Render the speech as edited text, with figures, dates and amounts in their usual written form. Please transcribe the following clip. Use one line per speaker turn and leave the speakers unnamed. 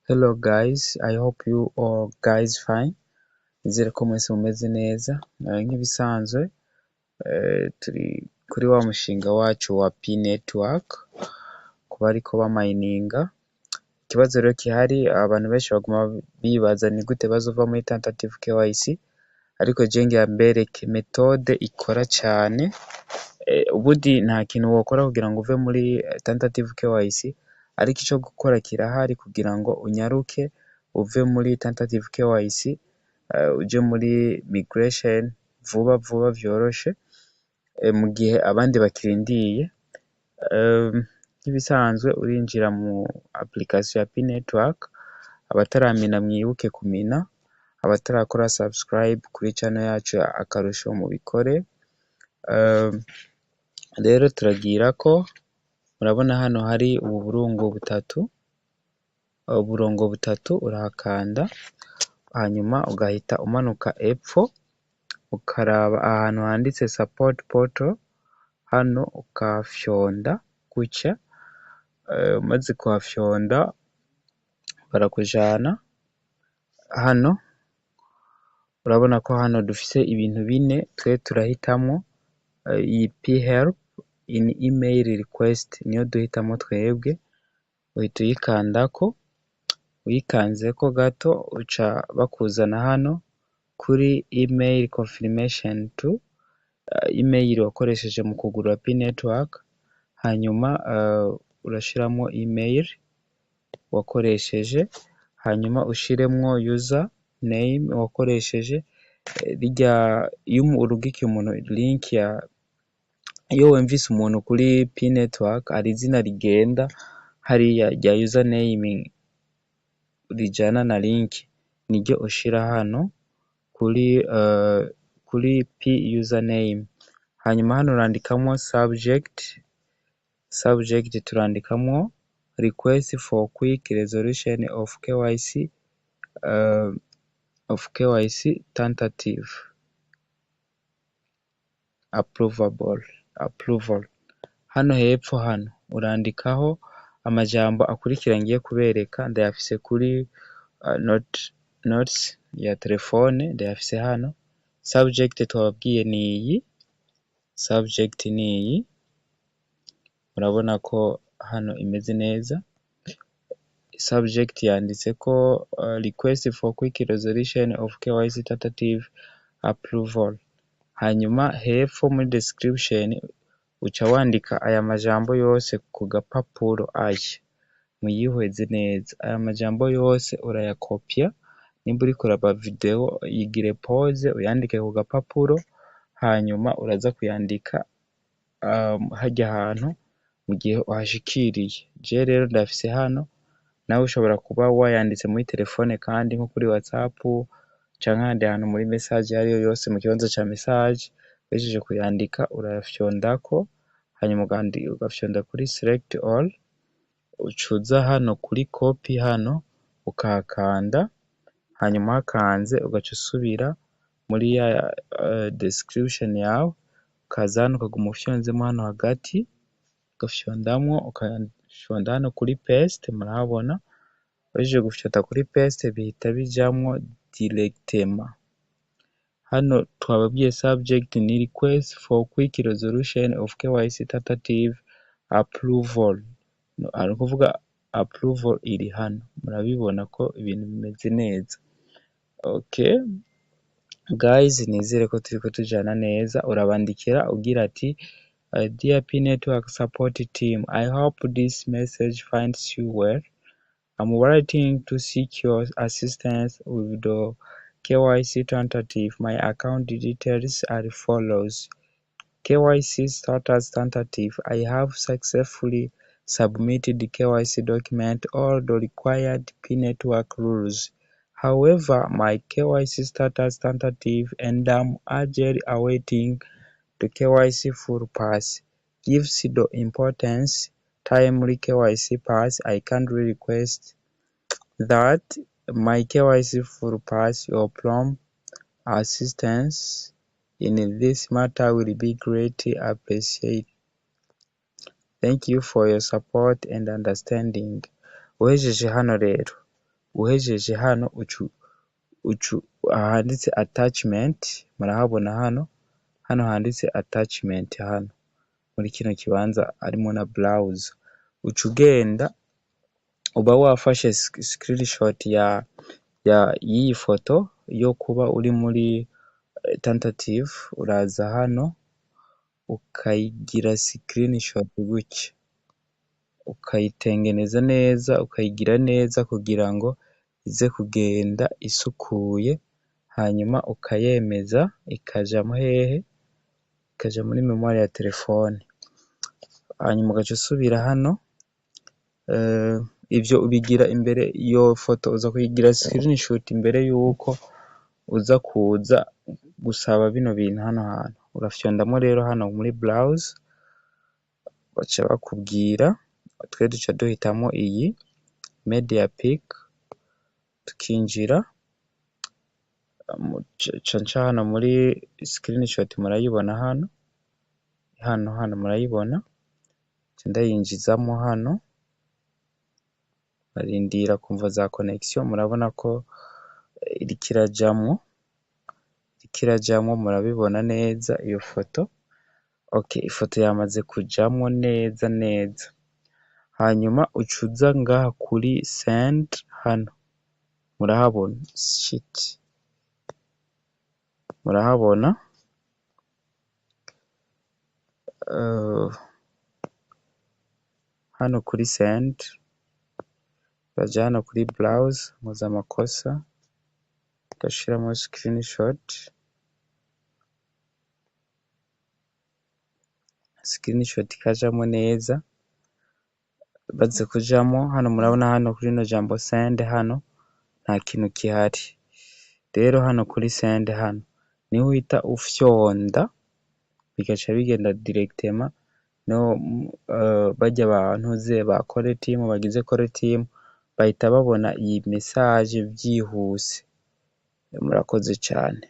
Hello guys, I hope you all guys fine. Nizere ko mwese mumeze neza. Nk'ibisanzwe turi kuri wa mushinga wacu wa P network kuba ariko bamayininga. Ikibazo rero kihari, abantu benshi baguma bibaza ni gute bazova muri tentative KYC, ariko je ngira mbereke metode ikora cyane. Ubundi nta kintu wokora kugira ngo uve muri tentative KYC, ariko icyo gukora kirahari kugira ngo unyaruke uve muri tentative KYC uje muri migration vuba vyoroshe, mu gihe abandi bakirindiye. Nk'ibisanzwe urinjira mu application ya P network, abataramina mwibuke kumina, abatarakora subscribe kuri channel yacu akarusho mu bikore. Rero turagira ko murabona hano hari uburongo butatu, urahakanda hanyuma ugahita umanuka epfo ukaraba ahantu handitse support portal, hano ukafyonda gutya. Umaze kuhafyonda barakujana hano. Urabona ko hano dufise ibintu bine twe turahitamo. Iyi P-help in email request niyo duhitamo twebwe. Uhita uyikandako, uyikanzeko gato uca bakuzana hano kuri email confirmation to email wakoresheje mu kugura P network. Hanyuma urashiramo email wakoresheje, hanyuma ushiremwo user name wakoresheje. Rijya iyo urugikiye umuntu link iyo wumvise umuntu kuri P network ari izina rigenda hariya rya username rijana na link, niryo ushira hano kuri P username. Hanyuma hano urandikamo subject turandikamo request for quick resolution of KYC tentative approval. Hano hepfo hano urandikaho amajambo akurikira ngiye kubereka, ndayafise kuri notes ya telefone, ndayafise hano. Subject twababwiye ni iyi, murabona ko hano imeze neza. Subject yanditse ko request for quick resolution of KYC tentative approval. Hanyuma hepfo muri description uca wandika aya majambo yose ku gapapuro aya. Muyihweze neza, aya majambo yose urayakopya. Nimba uriko uraba video yigire pause uyandike ku gapapuro, hanyuma uraza kuyandika hajya ahantu mu gihe uhashikiriye. Je rero ndafise hano, nawe ushobora kuba wayanditse muri telefone kandi nko kuri WhatsApp canke ahandi hantu muri message ariyo yose mu kibanza ca message. Uhejeje kuyandika urayafyondako, hanyuma ugafyonda kuri select all, ucuza hano kuri copy hano ukahakanda. Hanyuma hakanze ugaca usubira muri ya description yawe, ukaza hano ukaguma ufyonzemo hano hagati, ugafyondamwo ukafyonda hano kuri paste. Murahabona uhejeje gufyonda kuri paste bihita bijamwo directement. Hano twababwiye subject ni request for quick resolution of KYC tentative approval. Ari kuvuga approval iri hano, murabibona ko ibintu bimeze neza. Okay guys, nizere ko turiko tujana neza. Urabandikira ugira ati dear P network support team, I hope this message finds you well. I'm writing to seek your assistance with the KYC tentative. My account details are follows. KYC status tentative. I have successfully submitted the KYC document, all the required P network rules. However, my KYC status tentative and I'm urgently awaiting the KYC full pass. Gives the importance timely KYC pass, I kindly request that my KYC full pass. Your prompt assistance in this matter will be greatly appreciated. Thank you for your support and understanding. Uhejeje hano rero uhejeje hano handitse attachment, murahabona hano handitse attachment hano muri kino kibanza harimo na browse, uca ugenda uba wafashe screenshot y'iyi foto yo kuba uri muri tentative, uraza hano ukayigira screenshot gutya, ukayitengeneza neza, ukayigira neza kugira ngo ize kugenda isukuye, hanyuma ukayemeza ikajamo hehe, ikaja muri memoire ya telefone, hanyuma ugaca usubira hano. Ivyo ubigira imbere, iyo foto uza kuyigira screenshot imbere yuko uza kuza gusaba bino bintu hano hantu, urafyondamo rero hano muri browse, baca bakubwira, twe duca duhitamo iyi media pic, tukinjira nca hano muri screenshot, murayibona hano murayibona, ndayinjizamo hano, barindira kumva za connection, murabona ko iriko irajamwo, murabibona neza iyo foto. Okay, ifoto yamaze kujamwo neza, hanyuma ucuza ngaha kuri send hano, murahabona murahabona hano kuri send, baja hano kuri browse, muza amakosa gashiramo screenshot ikajamo neza, baze kujamo hano, murabona hano kuri no jambo send hano nta kintu kihari, rero hano kuri send hano niho uhita ufyonda, bigaca bigenda directement no barya bantuze ba core team, bagize core team bahita babona iyi message vyihuse. Murakoze cane.